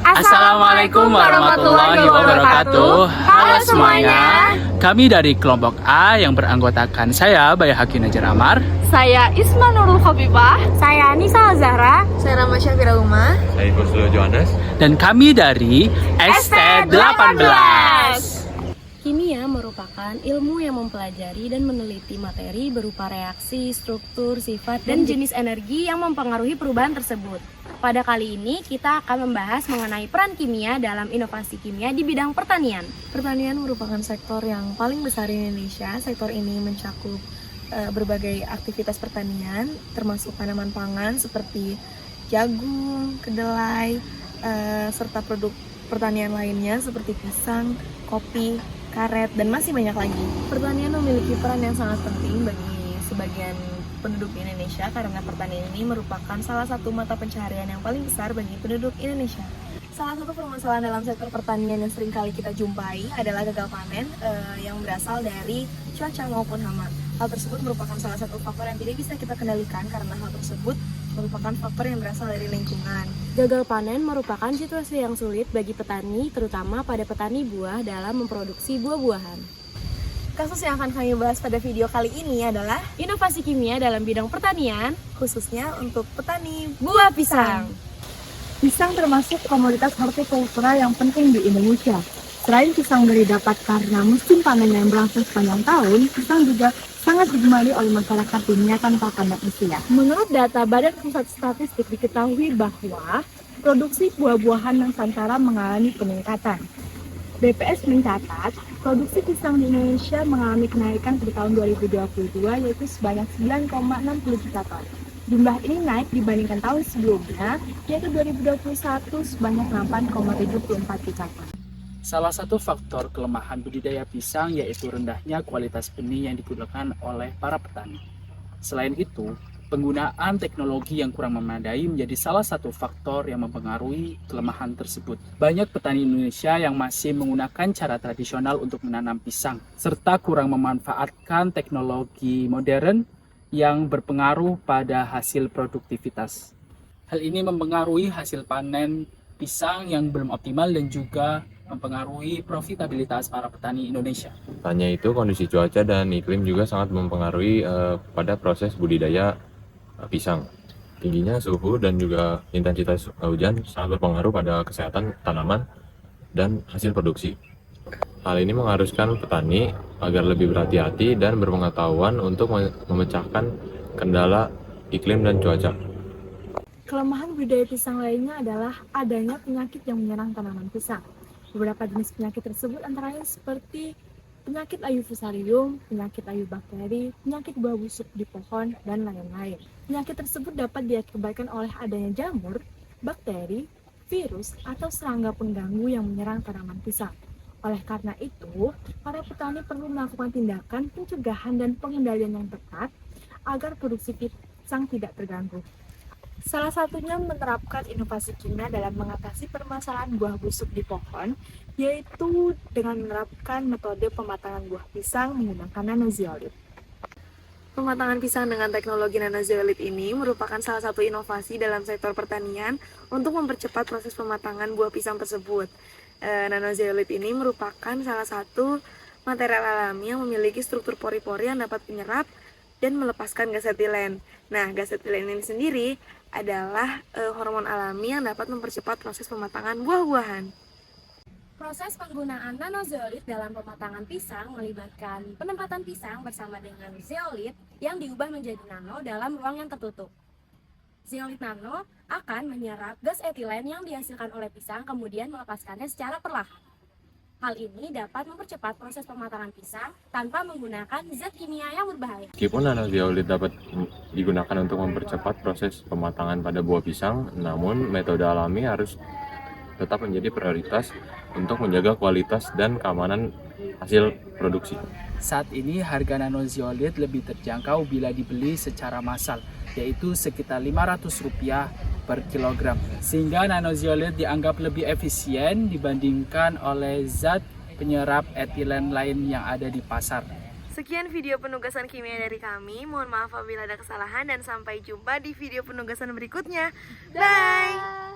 Assalamualaikum warahmatullahi wabarakatuh. Halo semuanya. Kami dari kelompok A yang beranggotakan saya, Baya Haki Najar Amar. Saya Isma Nurul Khobibah. Saya Nisa Zahra. Saya Rama Syafira Uma. Saya Kuslo Johannes. Dan kami dari ST18. Kimia merupakan ilmu yang mempelajari dan meneliti materi berupa reaksi, struktur, sifat, dan jenis energi yang mempengaruhi perubahan tersebut. Pada kali ini kita akan membahas mengenai peran kimia dalam inovasi kimia di bidang pertanian. Pertanian merupakan sektor yang paling besar di Indonesia. Sektor ini mencakup berbagai aktivitas pertanian, termasuk tanaman pangan seperti jagung, kedelai, serta produk pertanian lainnya seperti pisang, kopi, karet, dan masih banyak lagi. Pertanian memiliki peran yang sangat penting bagi sebagian penduduk Indonesia karena pertanian ini merupakan salah satu mata pencaharian yang paling besar bagi penduduk Indonesia. Salah satu permasalahan dalam sektor pertanian yang sering kali kita jumpai adalah gagal panen yang berasal dari cuaca maupun hama. Hal tersebut merupakan salah satu faktor yang tidak bisa kita kendalikan karena hal tersebut merupakan faktor yang berasal dari lingkungan. Gagal panen merupakan situasi yang sulit bagi petani, terutama pada petani buah dalam memproduksi buah-buahan. Kasus yang akan kami bahas pada video kali ini adalah inovasi kimia dalam bidang pertanian, khususnya untuk petani buah pisang. Pisang termasuk komoditas hortikultura yang penting di Indonesia. Selain pisang beri dapat karena musim panen yang berlangsung sepanjang tahun, pisang juga sangat digemari oleh masyarakat dunia tanpa pandang usia. Menurut data Badan Pusat Statistik diketahui bahwa Produksi buah-buahan Nusantara mengalami peningkatan. BPS mencatat, produksi pisang di Indonesia mengalami kenaikan pada tahun 2022 yaitu sebanyak 9,60 juta ton. Jumlah ini naik dibandingkan tahun sebelumnya, yaitu 2021 sebanyak 8,74 juta ton. Salah satu faktor kelemahan budidaya pisang yaitu rendahnya kualitas benih yang digunakan oleh para petani. Selain itu, penggunaan teknologi yang kurang memadai menjadi salah satu faktor yang mempengaruhi kelemahan tersebut. Banyak petani Indonesia yang masih menggunakan cara tradisional untuk menanam pisang, serta kurang memanfaatkan teknologi modern yang berpengaruh pada hasil produktivitas. Hal ini mempengaruhi hasil panen pisang yang belum optimal dan juga mempengaruhi profitabilitas para petani Indonesia. Hanya itu, kondisi cuaca dan iklim juga sangat mempengaruhi pada proses budidaya pisang. Tingginya suhu dan juga intensitas hujan sangat berpengaruh pada kesehatan tanaman dan hasil produksi. Hal ini mengharuskan petani agar lebih berhati-hati dan berpengetahuan untuk memecahkan kendala iklim dan cuaca. Kelemahan budidaya pisang lainnya adalah adanya penyakit yang menyerang tanaman pisang. Beberapa jenis penyakit tersebut antara lain seperti penyakit ayu fusarium, penyakit ayu bakteri, penyakit buah busuk di pohon, dan lain-lain. Penyakit tersebut dapat diakibatkan oleh adanya jamur, bakteri, virus, atau serangga pengganggu yang menyerang tanaman pisang. Oleh karena itu, para petani perlu melakukan tindakan pencegahan dan pengendalian yang tepat agar produksi pisang tidak terganggu. Salah satunya menerapkan inovasi kimia dalam mengatasi permasalahan buah busuk di pohon, yaitu dengan menerapkan metode pematangan buah pisang menggunakan nanozeolit. pematangan pisang dengan teknologi nanozeolit ini merupakan salah satu inovasi dalam sektor pertanian untuk mempercepat proses pematangan buah pisang tersebut. Nanozeolit ini merupakan salah satu material alami yang memiliki struktur pori-pori yang dapat menyerap dan melepaskan gas etilen. Nah, gas etilen ini sendiri adalah hormon alami yang dapat mempercepat proses pematangan buah-buahan. Proses penggunaan nanozeolit dalam pematangan pisang melibatkan penempatan pisang bersama dengan zeolit yang diubah menjadi nano dalam ruang yang tertutup. Zeolit nano akan menyerap gas etilen yang dihasilkan oleh pisang kemudian melepaskannya secara perlahan. Hal ini dapat mempercepat proses pematangan pisang tanpa menggunakan zat kimia yang berbahaya. Meskipun nanozeolit dapat digunakan untuk mempercepat proses pematangan pada buah pisang, namun metode alami harus tetap menjadi prioritas untuk menjaga kualitas dan keamanan hasil produksi. Saat ini harga nanozeolit lebih terjangkau bila dibeli secara massal, yaitu sekitar Rp500 per kilogram, sehingga nanozeolit dianggap lebih efisien dibandingkan oleh zat penyerap etilen lain yang ada di pasar. Sekian video penugasan kimia dari kami. Mohon maaf apabila ada kesalahan dan sampai jumpa di video penugasan berikutnya. Bye!